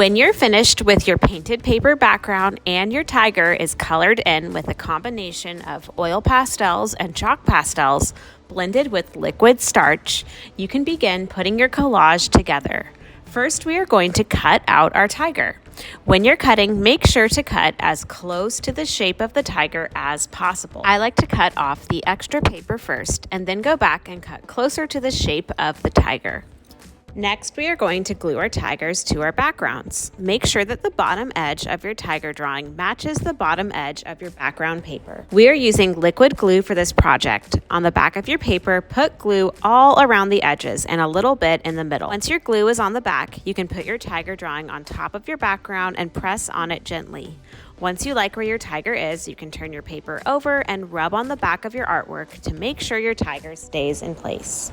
When you're finished with your painted paper background and your tiger is colored in with a combination of oil pastels and chalk pastels blended with liquid starch, you can begin putting your collage together. First, we are going to cut out our tiger. When you're cutting, make sure to cut as close to the shape of the tiger as possible. I like to cut off the extra paper first and then go back and cut closer to the shape of the tiger. Next, we are going to glue our tigers to our backgrounds. Make sure that the bottom edge of your tiger drawing matches the bottom edge of your background paper. We are using liquid glue for this project. On the back of your paper, put glue all around the edges and a little bit in the middle. Once your glue is on the back, you can put your tiger drawing on top of your background and press on it gently. Once you like where your tiger is, you can turn your paper over and rub on the back of your artwork to make sure your tiger stays in place.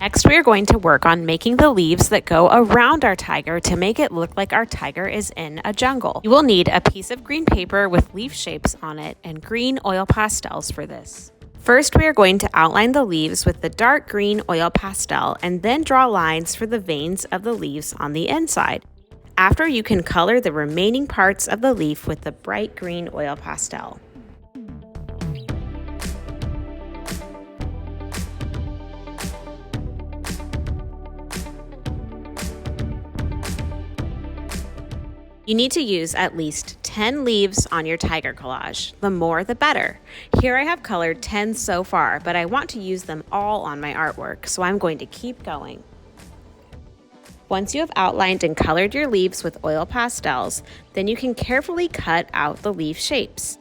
Next, we are going to work on making the leaves that go around our tiger to make it look like our tiger is in a jungle. You will need a piece of green paper with leaf shapes on it and green oil pastels for this. First, we are going to outline the leaves with the dark green oil pastel and then draw lines for the veins of the leaves on the inside. After, you can color the remaining parts of the leaf with the bright green oil pastel. You need to use at least 10 leaves on your tiger collage. The more, the better. Here I have colored 10 so far, but I want to use them all on my artwork, so I'm going to keep going. Once you have outlined and colored your leaves with oil pastels, then you can carefully cut out the leaf shapes.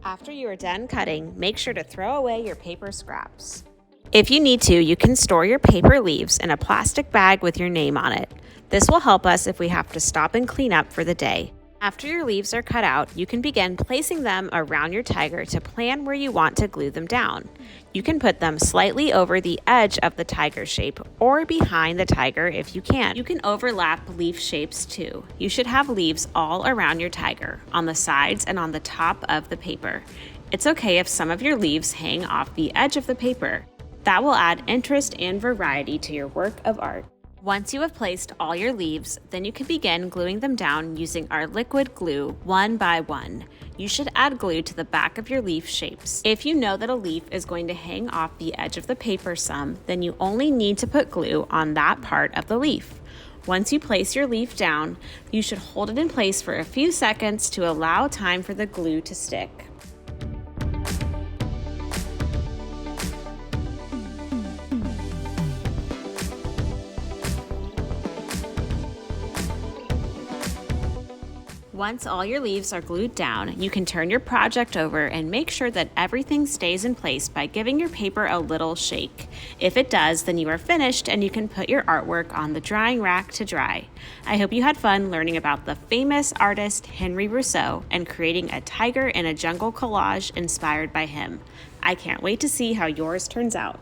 After you are done cutting, make sure to throw away your paper scraps. If you need to, you can store your paper leaves in a plastic bag with your name on it. This will help us if we have to stop and clean up for the day. After your leaves are cut out, you can begin placing them around your tiger to plan where you want to glue them down. You can put them slightly over the edge of the tiger shape or behind the tiger if you can. You can overlap leaf shapes too. You should have leaves all around your tiger, on the sides and on the top of the paper. It's okay if some of your leaves hang off the edge of the paper. That will add interest and variety to your work of art. Once you have placed all your leaves, then you can begin gluing them down using our liquid glue one by one. You should add glue to the back of your leaf shapes. If you know that a leaf is going to hang off the edge of the paper some, then you only need to put glue on that part of the leaf. Once you place your leaf down, you should hold it in place for a few seconds to allow time for the glue to stick. Once all your leaves are glued down, you can turn your project over and make sure that everything stays in place by giving your paper a little shake. If it does, then you are finished and you can put your artwork on the drying rack to dry. I hope you had fun learning about the famous artist Henri Rousseau and creating a tiger in a jungle collage inspired by him. I can't wait to see how yours turns out.